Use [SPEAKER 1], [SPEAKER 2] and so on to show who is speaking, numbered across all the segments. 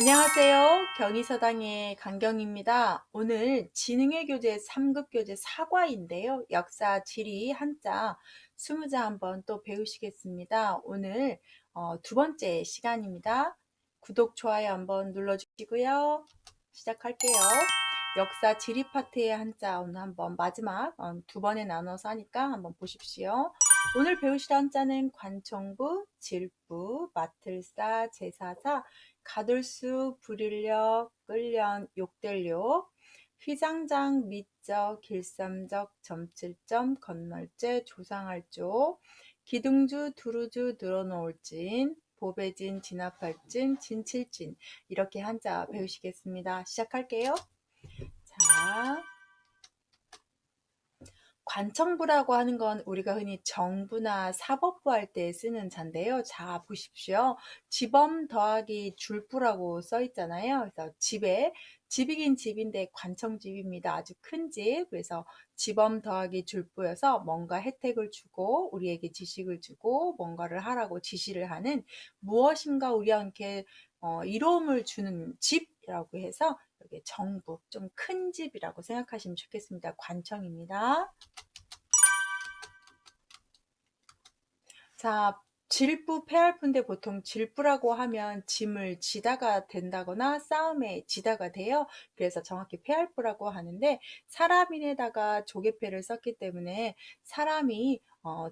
[SPEAKER 1] 안녕하세요. 경희서당의 강경입니다. 오늘 지능의 교재 3급 교재 사과인데요. 역사, 지리, 한자, 20자 한번 또 배우시겠습니다. 오늘 두 번째 시간입니다. 구독, 좋아요 한번 눌러주시고요. 시작할게요. 역사, 지리 파트의 한자 오늘 한번 마지막 두 번에 나눠서 하니까 한번 보십시오. 오늘 배우실 한자는 관청부, 질부, 마틀사, 제사사, 가둘수, 불일력, 끌련, 욕될욕, 휘장장, 미적, 길삼적, 점칠점, 건널제, 조상할조, 기둥주, 두루주, 늘어놓을진, 보배진, 진압할진, 진칠진 이렇게 한자 배우시겠습니다. 시작할게요. 자, 관청부라고 하는 건 우리가 흔히 정부나 사법부 할 때 쓰는 자인데요. 자, 보십시오. 지범 더하기 줄부라고 써 있잖아요. 그래서 집이긴 집인데 관청집입니다. 아주 큰 집. 그래서 지범 더하기 줄부여서 뭔가 혜택을 주고 우리에게 지식을 주고 뭔가를 하라고 지시를 하는 무엇인가 우리한테 이로움을 주는 집이라고 해서 여기 정부, 좀 큰 집이라고 생각하시면 좋겠습니다. 관청입니다. 자, 질부, 패할부인데 보통 질부라고 하면 짐을 지다가 된다거나 싸움에 지다가 돼요. 그래서 정확히 패할부라고 하는데 사람인에다가 조개패를 썼기 때문에 사람이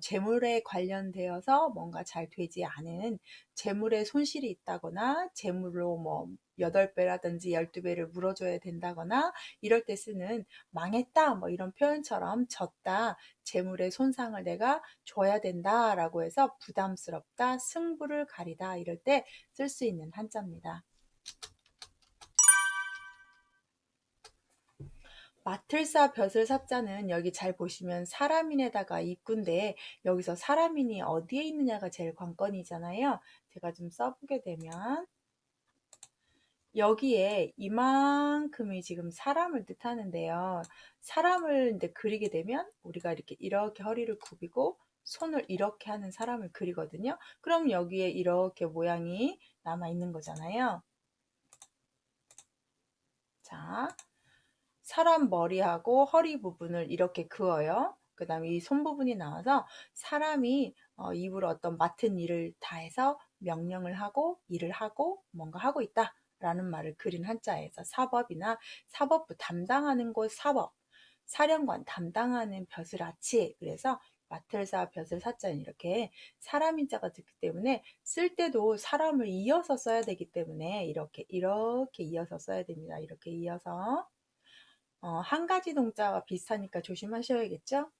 [SPEAKER 1] 재물에 관련되어서 뭔가 잘 되지 않은 재물에 손실이 있다거나 재물로 뭐 8배라든지 12배를 물어줘야 된다거나 이럴 때 쓰는 망했다 뭐 이런 표현처럼 졌다 재물의 손상을 내가 줘야 된다라고 해서 부담스럽다, 승부를 가리다 이럴 때 쓸 수 있는 한자입니다. 마틀사 벼슬사자는 여기 잘 보시면 사람인에다가 입구인데 여기서 사람인이 어디에 있느냐가 제일 관건이잖아요. 제가 좀 써보게 되면 여기에 이만큼이 지금 사람을 뜻하는데요. 사람을 이제 그리게 되면 우리가 이렇게 허리를 굽이고 손을 이렇게 하는 사람을 그리거든요. 그럼 여기에 이렇게 모양이 남아 있는 거잖아요. 자, 사람 머리하고 허리 부분을 이렇게 그어요. 그 다음에 이 손 부분이 나와서 사람이 입으로 어떤 맡은 일을 다해서 명령을 하고 일을 하고 뭔가 하고 있다 라는 말을 그린 한자에서 사법이나 사법부 담당하는 곳 사법, 사령관 담당하는 벼슬아치 그래서 마틀사 벼슬사자는 이렇게 사람인자가 듣기 때문에 쓸 때도 사람을 이어서 써야 되기 때문에 이렇게 이어서 써야 됩니다. 이렇게 이어서 한 가지 동자와 비슷하니까 조심하셔야겠죠?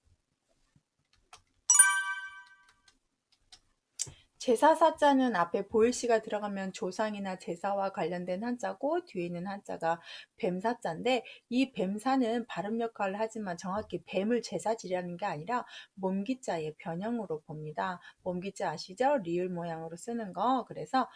[SPEAKER 1] 제사사자는 앞에 보일시가 들어가면 조상이나 제사와 관련된 한자고 뒤에 있는 한자가 뱀사자인데 이 뱀사는 발음 역할을 하지만 정확히 뱀을 제사지라는 게 아니라 몸기자의 변형으로 봅니다. 몸기자 아시죠? 리을 모양으로 쓰는 거. 그래서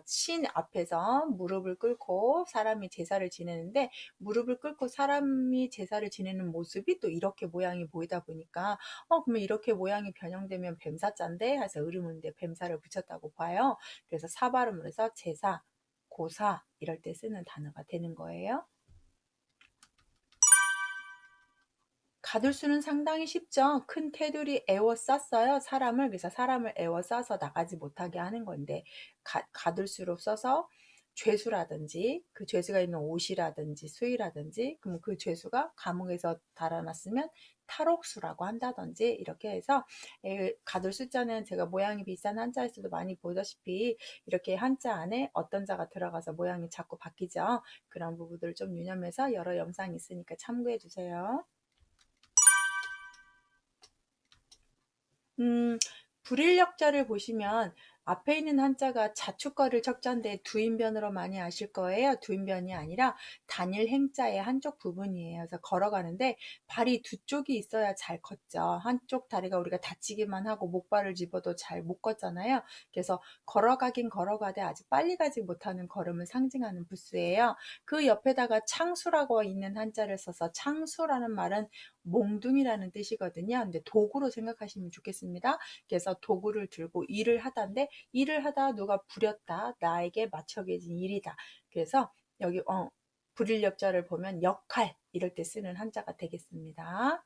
[SPEAKER 1] 신 앞에서 무릎을 꿇고 사람이 제사를 지내는데 무릎을 꿇고 사람이 제사를 지내는 모습이 또 이렇게 모양이 보이다 보니까 그러면 이렇게 모양이 변형되면 뱀사자인데 해서 의문인데 뱀사를 붙였다고 봐요. 그래서 사발음으로 해서 제사, 고사 이럴 때 쓰는 단어가 되는 거예요. 가둘수는 상당히 쉽죠. 큰 테두리 에워쌌어요. 사람을. 그래서 사람을 에워싸서 나가지 못하게 하는 건데 가둘수로 써서 죄수라든지 그 죄수가 있는 옷이라든지 수의라든지 그럼 그 죄수가 감옥에서 달아났으면 탈옥수라고 한다든지 이렇게 해서 가둘 숫자는 제가 모양이 비슷한 한자에서도 많이 보다시피 이렇게 한자 안에 어떤 자가 들어가서 모양이 자꾸 바뀌죠. 그런 부분들을 좀 유념해서 여러 영상이 있으니까 참고해 주세요. 불일력자를 보시면 앞에 있는 한자가 자축거를 척자인데 두인변으로 많이 아실 거예요. 두인변이 아니라 단일 행자의 한쪽 부분이에요. 그래서 걸어가는데 발이 두 쪽이 있어야 잘 걷죠. 한쪽 다리가 우리가 다치기만 하고 목발을 집어도 잘 못 걷잖아요. 그래서 걸어가긴 걸어가되 아직 빨리 가지 못하는 걸음을 상징하는 부수예요. 그 옆에다가 창수라고 있는 한자를 써서 창수라는 말은 몽둥이라는 뜻이거든요. 근데 도구로 생각하시면 좋겠습니다. 그래서 도구를 들고 일을 하다인데 일을 하다 누가 부렸다. 나에게 맞춰진 일이다. 그래서 여기 불일역자를 보면 역할 이럴 때 쓰는 한자가 되겠습니다.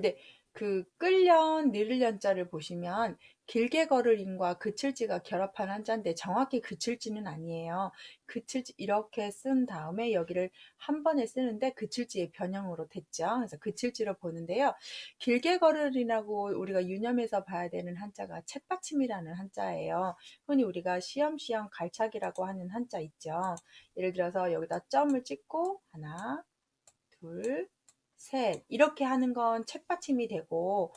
[SPEAKER 1] 네. 그 끌련, 느를련자를 보시면 길게 걸을 인과 그칠지가 결합한 한자인데 정확히 그칠지는 아니에요. 그칠지 이렇게 쓴 다음에 여기를 한 번에 쓰는데 그칠지의 변형으로 됐죠. 그래서 그칠지로 보는데요. 길게 걸을이라고 우리가 유념해서 봐야 되는 한자가 책받침이라는 한자예요. 흔히 우리가 시험시험 갈착이라고 하는 한자 있죠. 예를 들어서 여기다 점을 찍고 하나, 둘, 셋 이렇게 하는 건 책받침이 되고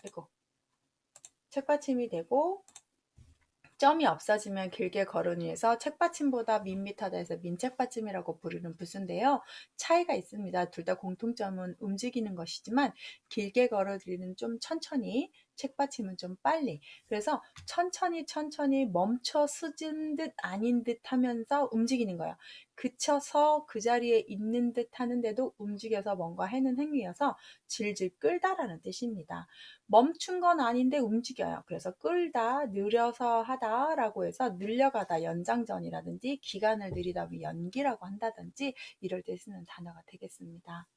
[SPEAKER 1] 이거 책받침이 되고 점이 없어지면 길게 걸으니에서 책받침보다 밋밋하다 해서 민책받침이라고 부르는 부수인데요. 차이가 있습니다. 둘 다 공통점은 움직이는 것이지만 길게 걸어들이는 좀 천천히, 책받침은 좀 빨리. 그래서 천천히 멈춰 쓰진 듯 아닌 듯 하면서 움직이는 거예요. 그쳐서 그 자리에 있는 듯 하는데도 움직여서 뭔가 해는 행위여서 질질 끌다라는 뜻입니다. 멈춘 건 아닌데 움직여요. 그래서 끌다, 느려서 하다라고 해서 늘려가다, 연장전이라든지 기간을 느리다, 연기라고 한다든지 이럴 때 쓰는 단어가 되겠습니다.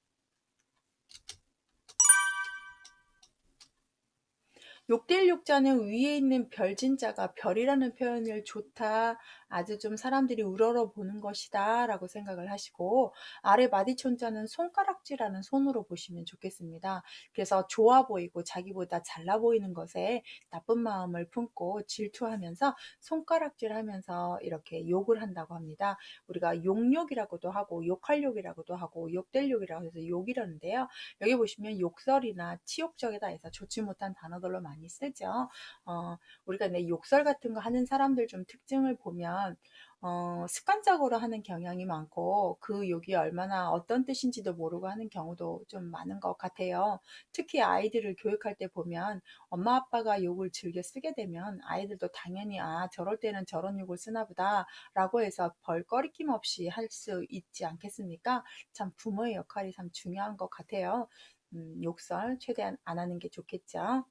[SPEAKER 1] 욕대일욕자는 위에 있는 별진자가 별이라는 표현을 좋다, 아주 좀 사람들이 우러러 보는 것이다 라고 생각을 하시고 아래 마디촌자는 손가락질하는 손으로 보시면 좋겠습니다. 그래서 좋아 보이고 자기보다 잘나 보이는 것에 나쁜 마음을 품고 질투하면서 손가락질하면서 이렇게 욕을 한다고 합니다. 우리가 욕욕이라고도 하고 욕할욕이라고도 하고 욕대일욕이라고 해서 욕이라는데요. 여기 보시면 욕설이나 치욕적이다 해서 좋지 못한 단어들로 많이 쓰죠. 우리가 욕설 같은 거 하는 사람들 좀 특징을 보면 습관적으로 하는 경향이 많고 그 욕이 얼마나 어떤 뜻인지도 모르고 하는 경우도 좀 많은 것 같아요. 특히 아이들을 교육할 때 보면 엄마 아빠가 욕을 즐겨 쓰게 되면 아이들도 당연히 저럴 때는 저런 욕을 쓰나 보다 라고 해서 벌거리낌 없이 할 수 있지 않겠습니까? 참 부모의 역할이 참 중요한 것 같아요. 욕설 최대한 안 하는 게 좋겠죠.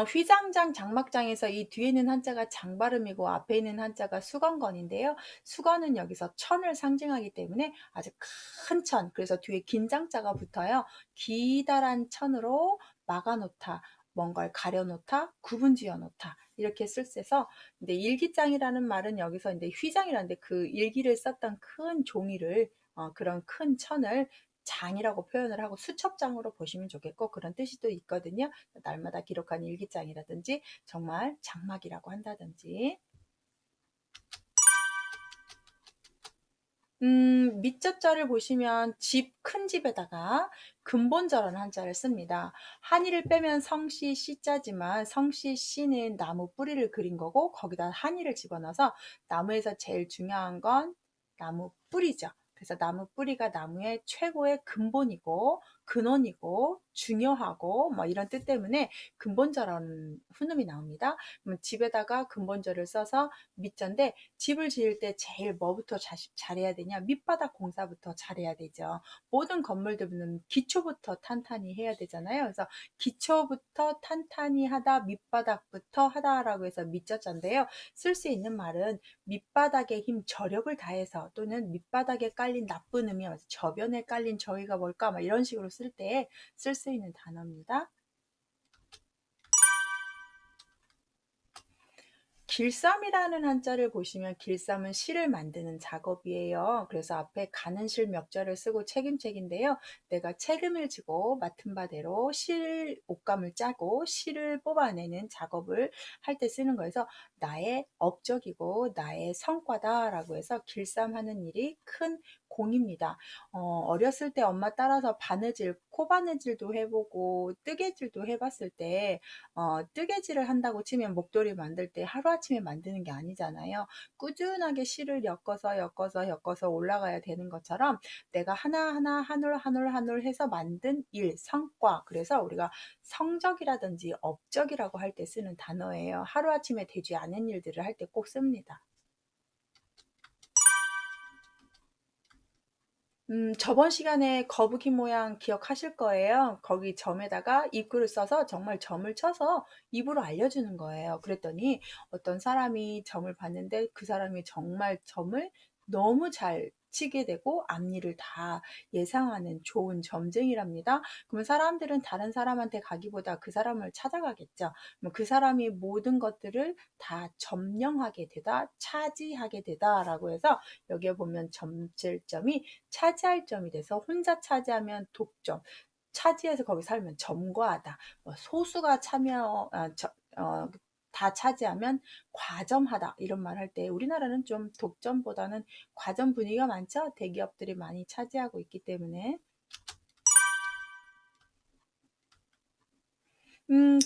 [SPEAKER 1] 휘장장, 장막장에서 이 뒤에 있는 한자가 장발음이고 앞에 있는 한자가 수건건인데요. 수건은 여기서 천을 상징하기 때문에 아주 큰 천, 그래서 뒤에 긴장자가 붙어요. 기다란 천으로 막아놓다, 뭔가를 가려놓다, 구분지어 놓다 이렇게 쓸때서 근데 일기장이라는 말은 여기서 이제 휘장이라는데 그 일기를 썼던 큰 종이를 그런 큰 천을 장이라고 표현을 하고 수첩장으로 보시면 좋겠고 그런 뜻이 또 있거든요. 날마다 기록한 일기장이라든지 정말 장막이라고 한다든지 밑자자를 보시면 큰 집에다가 근본저라는 한자를 씁니다. 한이를 빼면 성씨 씨자지만 성씨 씨는 나무 뿌리를 그린 거고 거기다 한이를 집어넣어서 나무에서 제일 중요한 건 나무 뿌리죠. 그래서 나무 뿌리가 나무의 최고의 근본이고 근원이고 중요하고 뭐 이런 뜻 때문에 근본저라는 훈음이 나옵니다. 그럼 집에다가 근본저를 써서 밑자인데 집을 지을 때 제일 뭐부터 잘해야 되냐? 밑바닥 공사부터 잘해야 되죠. 모든 건물들은 기초부터 탄탄히 해야 되잖아요. 그래서 기초부터 탄탄히 하다, 밑바닥부터 하다라고 해서 밑자자인데요. 쓸 수 있는 말은 밑바닥에 힘, 저력을 다해서 또는 밑바닥에 깔린 나쁜 음이 저변에 깔린 저희가 뭘까? 막 이런 식으로 쓸 때 쓸 수 있는 단어입니다. 길쌈이라는 한자를 보시면 길쌈은 실을 만드는 작업이에요. 그래서 앞에 가는 실 멱자를 쓰고 책임책인데요. 내가 책임을 지고 맡은 바대로 실 옷감을 짜고 실을 뽑아내는 작업을 할 때 쓰는 거여서 나의 업적이고 나의 성과다라고 해서 길쌈하는 일이 큰 공입니다. 어렸을 때 엄마 따라서 바느질, 코바느질도 해보고 뜨개질도 해봤을 때 뜨개질을 한다고 치면 목도리 만들 때 하루아침에 만드는 게 아니잖아요. 꾸준하게 실을 엮어서 올라가야 되는 것처럼 내가 하나하나 한 올 한 올 한 올 해서 만든 일, 성과. 그래서 우리가 성적이라든지 업적이라고 할 때 쓰는 단어예요. 하루아침에 되지 않은 일들을 할 때 꼭 씁니다. 저번 시간에 거북이 모양 기억하실 거예요. 거기 점에다가 입구를 써서 정말 점을 쳐서 입으로 알려주는 거예요. 그랬더니 어떤 사람이 점을 봤는데 그 사람이 정말 점을 너무 잘 치게 되고 앞일을 다 예상하는 좋은 점쟁이랍니다. 그러면 사람들은 다른 사람한테 가기보다 그 사람을 찾아가겠죠. 그럼 그 사람이 모든 것들을 다 점령하게 되다, 차지하게 되다라고 해서 여기에 보면 점칠점이 차지할 점이 돼서 혼자 차지하면 독점, 차지해서 거기 살면 점거하다. 뭐 소수가 다 차지하면 과점하다 이런 말 할 때 우리나라는 좀 독점보다는 과점 분위기가 많죠. 대기업들이 많이 차지하고 있기 때문에.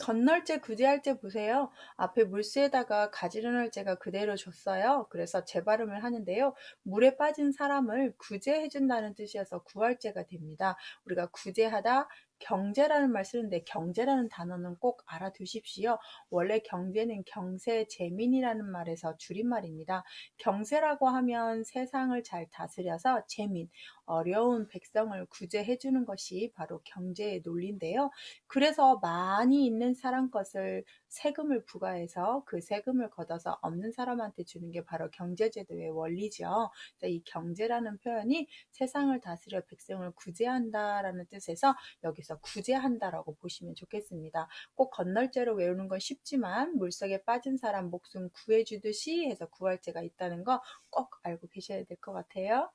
[SPEAKER 1] 건널재 구제할재 보세요. 앞에 물수에다가 가지런할재가 그대로 줬어요. 그래서 재발음을 하는데요. 물에 빠진 사람을 구제해준다는 뜻이어서 구할재가 됩니다. 우리가 구제하다, 경제라는 말 쓰는데 경제라는 단어는 꼭 알아두십시오. 원래 경제는 경세재민이라는 말에서 줄임말입니다. 경세라고 하면 세상을 잘 다스려서 재민, 어려운 백성을 구제해주는 것이 바로 경제의 논리인데요. 그래서 많이 있는 사람 것을 세금을 부과해서 그 세금을 걷어서 없는 사람한테 주는 게 바로 경제제도의 원리죠. 이 경제라는 표현이 세상을 다스려 백성을 구제한다라는 뜻에서 여기서 구제한다라고 보시면 좋겠습니다. 꼭 건널죄로 외우는 건 쉽지만 물속에 빠진 사람 목숨 구해주듯이 해서 구할죄가 있다는 거 꼭 알고 계셔야 될 것 같아요.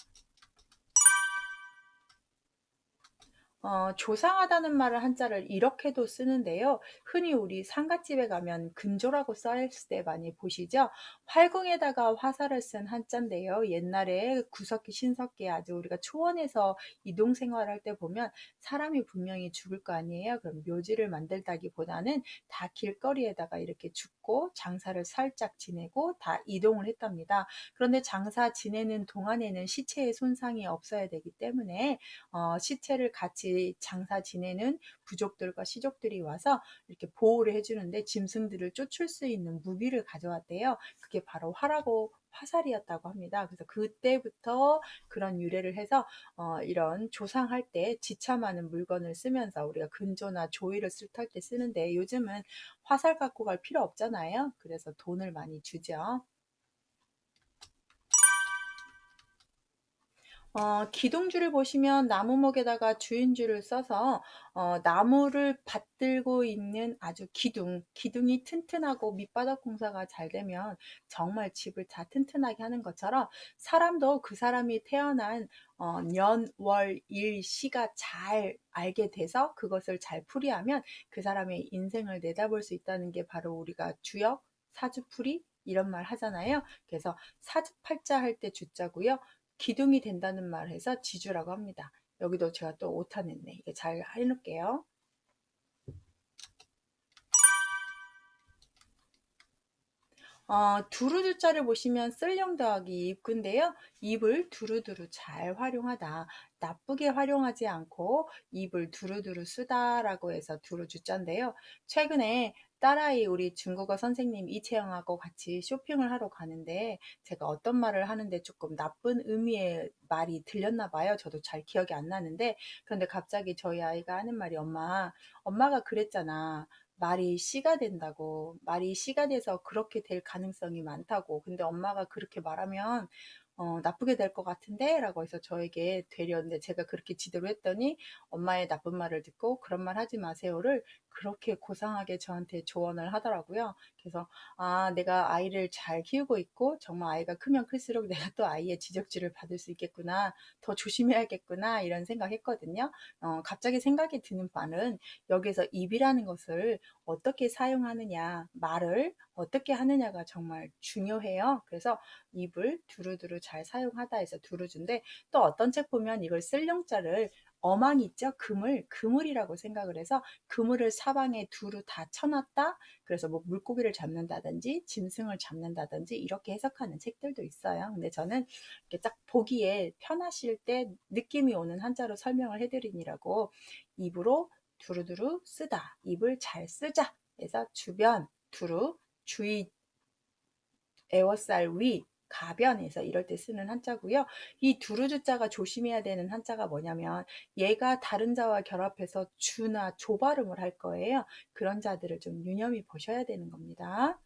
[SPEAKER 1] 조상하다는 말을 한자를 이렇게도 쓰는데요. 흔히 우리 상갓집에 가면 근조라고 써있을 때 많이 보시죠? 활궁에다가 화살을 쓴 한자인데요. 옛날에 구석기, 신석기에 아주 우리가 초원에서 이동 생활할 때 보면 사람이 분명히 죽을 거 아니에요. 그럼 묘지를 만들다기보다는 다 길거리에다가 이렇게 죽고 장사를 살짝 지내고 다 이동을 했답니다. 그런데 장사 지내는 동안에는 시체의 손상이 없어야 되기 때문에 시체를 같이 장사 지내는 부족들과 시족들이 와서 이렇게 보호를 해주는데 짐승들을 쫓을 수 있는 무기를 가져왔대요. 그게 바로 활하고 화살이었다고 합니다. 그래서 그때부터 그런 유래를 해서 이런 조상할 때 지참하는 물건을 쓰면서 우리가 근조나 조의를 쓸 때 쓰는데 요즘은 화살 갖고 갈 필요 없잖아요. 그래서 돈을 많이 주죠. 기둥줄을 보시면 나무목에다가 주인줄을 써서 나무를 받들고 있는 아주 기둥이 튼튼하고 밑바닥 공사가 잘 되면 정말 집을 다 튼튼하게 하는 것처럼 사람도 그 사람이 태어난 년, 월, 일, 시가 잘 알게 돼서 그것을 잘 풀이하면 그 사람의 인생을 내다볼 수 있다는 게 바로 우리가 주역, 사주풀이 이런 말 하잖아요. 그래서 사주팔자 할 때 주자고요. 기둥이 된다는 말을 해서 지주라고 합니다. 여기도 제가 또 오타 냈네. 이게 잘 해놓을게요. 두루두자를 보시면 쓸령 더하기 입구인데요. 입을 두루두루 잘 활용하다. 나쁘게 활용하지 않고 입을 두루두루 쓰다라고 해서 두루주자인데요. 최근에 딸아이 우리 중국어 선생님 이채영하고 같이 쇼핑을 하러 가는데 제가 어떤 말을 하는데 조금 나쁜 의미의 말이 들렸나 봐요. 저도 잘 기억이 안 나는데 그런데 갑자기 저희 아이가 하는 말이 엄마가 그랬잖아. 말이 씨가 된다고. 말이 씨가 돼서 그렇게 될 가능성이 많다고. 근데 엄마가 그렇게 말하면 나쁘게 될 것 같은데? 라고 해서 저에게 되려는데 제가 그렇게 지도를 했더니 엄마의 나쁜 말을 듣고 그런 말 하지 마세요를 그렇게 고상하게 저한테 조언을 하더라고요. 그래서 내가 아이를 잘 키우고 있고 정말 아이가 크면 클수록 내가 또 아이의 지적질을 받을 수 있겠구나. 더 조심해야겠구나. 이런 생각했거든요. 갑자기 생각이 드는 바는 여기서 입이라는 것을 어떻게 사용하느냐, 말을 어떻게 하느냐가 정말 중요해요. 그래서 입을 두루두루 잘 사용하다 해서 두루주인데, 또 어떤 책 보면 이걸 쓸 용자를 어망이 있죠? 그물이라고 생각을 해서 그물을 사방에 두루 다 쳐놨다. 그래서 뭐 물고기를 잡는다든지 짐승을 잡는다든지 이렇게 해석하는 책들도 있어요. 근데 저는 이렇게 딱 보기에 편하실 때 느낌이 오는 한자로 설명을 해드리느라고 입으로 두루두루 쓰다, 입을 잘 쓰자 해서 주변, 두루, 주의, 애워쌀, 위, 가변에서 이럴 때 쓰는 한자고요. 이 두루주자가 조심해야 되는 한자가 뭐냐면 얘가 다른 자와 결합해서 주나 조 발음을 할 거예요. 그런 자들을 좀 유념히 보셔야 되는 겁니다.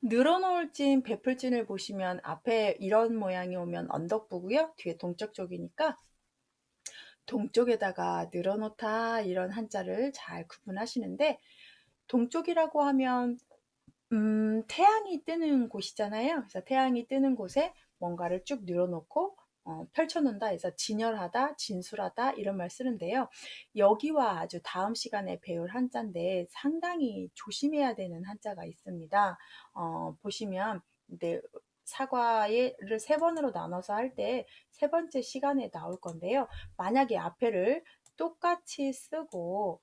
[SPEAKER 1] 늘어놓을 진, 베풀 진을 보시면 앞에 이런 모양이 오면 언덕부고요. 뒤에 동쪽 쪽이니까 동쪽에다가 늘어놓다 이런 한자를 잘 구분하시는데, 동쪽이라고 하면 태양이 뜨는 곳이잖아요. 그래서 태양이 뜨는 곳에 뭔가를 쭉 늘어놓고 펼쳐놓는다 해서 진열하다, 진술하다 이런 말 쓰는데요. 여기와 아주 다음 시간에 배울 한자인데 상당히 조심해야 되는 한자가 있습니다. 보시면 근데 사과를 세 번으로 나눠서 할 때 세 번째 시간에 나올 건데요. 만약에 앞에를 똑같이 쓰고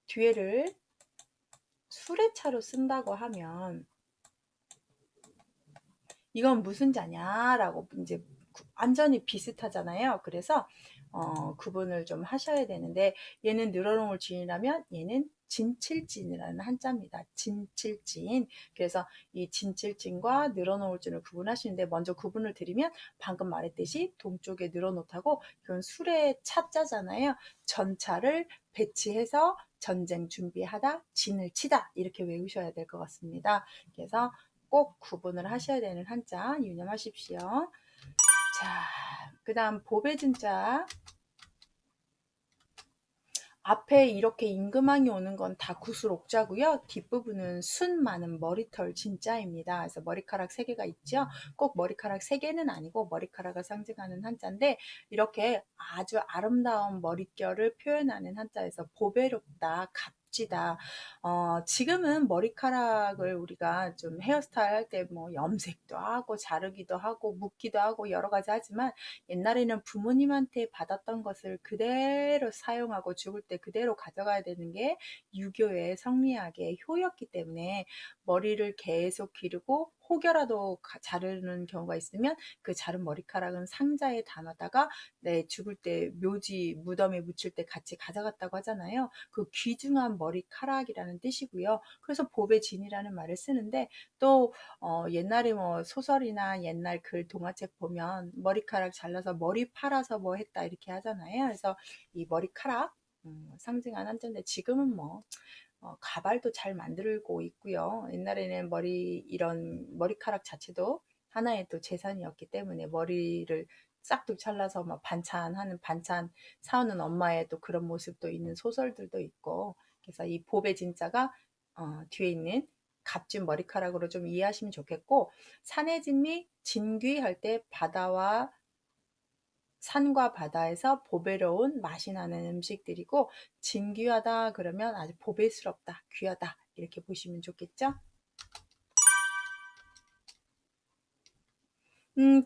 [SPEAKER 1] 뒤에를 수레차로 쓴다고 하면 이건 무슨 자냐라고 이제 완전히 비슷하잖아요. 그래서 구분을 좀 하셔야 되는데, 얘는 늘어놓을 진이라면 얘는 진칠진이라는 한자입니다. 진칠진. 그래서 이 진칠진과 늘어놓을 진을 구분하시는데, 먼저 구분을 드리면 방금 말했듯이 동쪽에 늘어놓다고 그건 수레 차자잖아요. 전차를 배치해서 전쟁 준비하다, 진을 치다 이렇게 외우셔야 될 것 같습니다. 그래서 꼭 구분을 하셔야 되는 한자 유념하십시오. 자, 그 다음 보배진자. 앞에 이렇게 임금왕이 오는 건 다 구슬옥자고요. 뒷부분은 순 많은 머리털 진자입니다. 그래서 머리카락 3개가 있죠. 꼭 머리카락 3개는 아니고 머리카락을 상징하는 한자인데, 이렇게 아주 아름다운 머릿결을 표현하는 한자에서 보배롭다, 값지다. 지금은 머리카락을 우리가 좀 헤어스타일 할 때 뭐 염색도 하고 자르기도 하고 묶기도 하고 여러 가지 하지만, 옛날에는 부모님한테 받았던 것을 그대로 사용하고 죽을 때 그대로 가져가야 되는 게 유교의 성리학의 효였기 때문에 머리를 계속 기르고 혹여라도 자르는 경우가 있으면 그 자른 머리카락은 상자에 담아다가 내 죽을 때 묘지 무덤에 묻힐 때 같이 가져갔다고 하잖아요. 그 귀중한 머리카락이라는 뜻이고요. 그래서 보배진이라는 말을 쓰는데, 또 옛날에 뭐 소설이나 옛날 글 동화책 보면 머리카락 잘라서 머리 팔아서 뭐 했다 이렇게 하잖아요. 그래서 이 머리카락 상징한 한자인데, 지금은 뭐 가발도 잘 만들고 있고요. 옛날에는 이런 머리카락 자체도 하나의 또 재산이었기 때문에 머리를 싹둑 잘라서 막 반찬하는 반찬 사오는 엄마의 또 그런 모습도 있는 소설들도 있고, 그래서 이 보배 진자가 뒤에 있는 값진 머리카락으로 좀 이해하시면 좋겠고, 산의 진미 진귀 할 때 바다와 산과 바다에서 보배로운 맛이 나는 음식들이고, 진귀하다 그러면 아주 보배스럽다, 귀하다 이렇게 보시면 좋겠죠?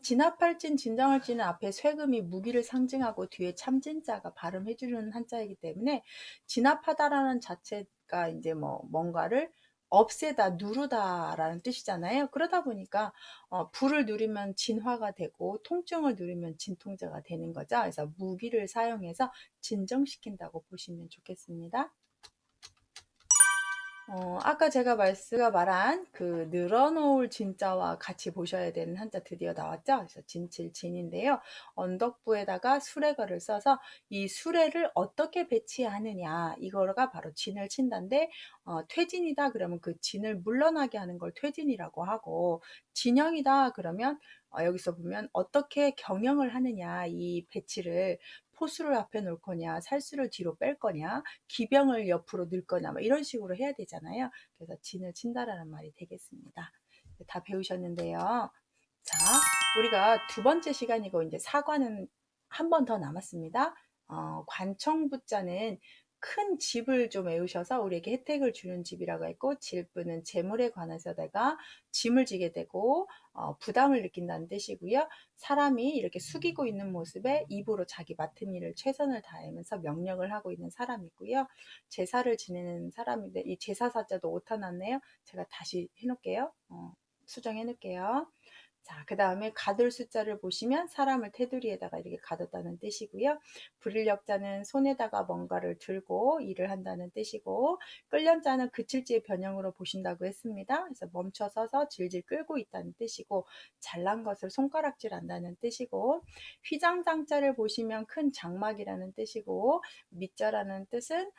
[SPEAKER 1] 진압할진, 진정할진은 앞에 쇠금이 무기를 상징하고 뒤에 참진자가 발음해주는 한자이기 때문에, 진압하다라는 자체가 이제 뭐 뭔가를 없애다, 누르다라는 뜻이잖아요. 그러다 보니까 불을 누리면 진화가 되고 통증을 누리면 진통제가 되는 거죠. 그래서 무기를 사용해서 진정시킨다고 보시면 좋겠습니다. 아까 제가 말한 그 늘어놓을 진자와 같이 보셔야 되는 한자 드디어 나왔죠? 그래서 진칠진인데요. 언덕부에다가 수레거를 써서 이 수레를 어떻게 배치하느냐, 이거가 바로 진을 친다인데, 퇴진이다 그러면 그 진을 물러나게 하는 걸 퇴진이라고 하고, 진영이다 그러면 여기서 보면 어떻게 경영을 하느냐, 이 배치를 포수를 앞에 놓을 거냐, 살수를 뒤로 뺄 거냐, 기병을 옆으로 넣을 거냐, 뭐 이런 식으로 해야 되잖아요. 그래서 진을 친다라는 말이 되겠습니다. 다 배우셨는데요. 자, 우리가 두 번째 시간이고 이제 사과는 한 번 더 남았습니다. 관청부자는 큰 집을 좀 외우셔서 우리에게 혜택을 주는 집이라고 했고, 질부는 재물에 관해서 내가 짐을 지게 되고 부담을 느낀다는 뜻이고요. 사람이 이렇게 숙이고 있는 모습에 입으로 자기 맡은 일을 최선을 다하면서 명령을 하고 있는 사람이고요. 제사를 지내는 사람인데 이 제사사자도 오타 났네요. 제가 다시 해놓을게요. 수정해 놓을게요. 자, 그 다음에 가둘 숫자를 보시면 사람을 테두리에다가 이렇게 가뒀다는 뜻이고요. 불인력자는 손에다가 뭔가를 들고 일을 한다는 뜻이고, 끌련자는 그칠지의 변형으로 보신다고 했습니다. 그래서 멈춰서서 질질 끌고 있다는 뜻이고, 잘난 것을 손가락질 한다는 뜻이고, 휘장장자를 보시면 큰 장막이라는 뜻이고, 밑자라는 뜻은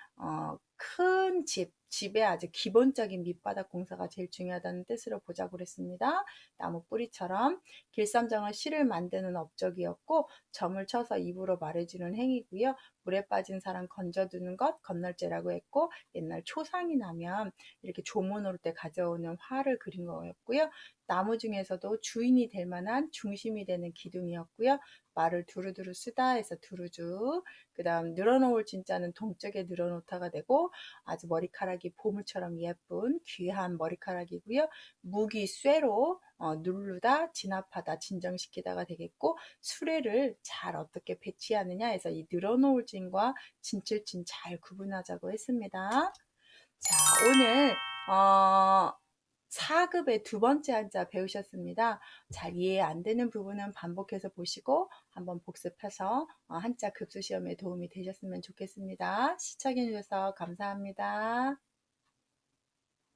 [SPEAKER 1] 큰 집의 아주 기본적인 밑바닥 공사가 제일 중요하다는 뜻으로 보자고 그랬습니다. 나무 뿌리처럼. 길쌈장은 실을 만드는 업적이었고, 점을 쳐서 입으로 말해주는 행위고요. 물에 빠진 사람 건져두는 것, 건널죄라고 했고, 옛날 초상이 나면 이렇게 조문 올 때 가져오는 화를 그린 거였고요. 나무 중에서도 주인이 될 만한 중심이 되는 기둥이었고요. 말을 두루두루 쓰다 해서 두루주. 그 다음 늘어놓을 진짜는 동쪽에 늘어놓다가 되고, 아주 머리카락이 보물처럼 예쁜 귀한 머리카락이고요. 무기 쇠로 누르다, 진압하다, 진정시키다가 되겠고, 수레를 잘 어떻게 배치하느냐 해서 이 늘어놓을 진과 진칠진 잘 구분하자고 했습니다. 자, 오늘 4급의 두 번째 한자 배우셨습니다. 잘 이해 안 되는 부분은 반복해서 보시고 한번 복습해서 한자 급수 시험에 도움이 되셨으면 좋겠습니다. 시청해 주셔서 감사합니다.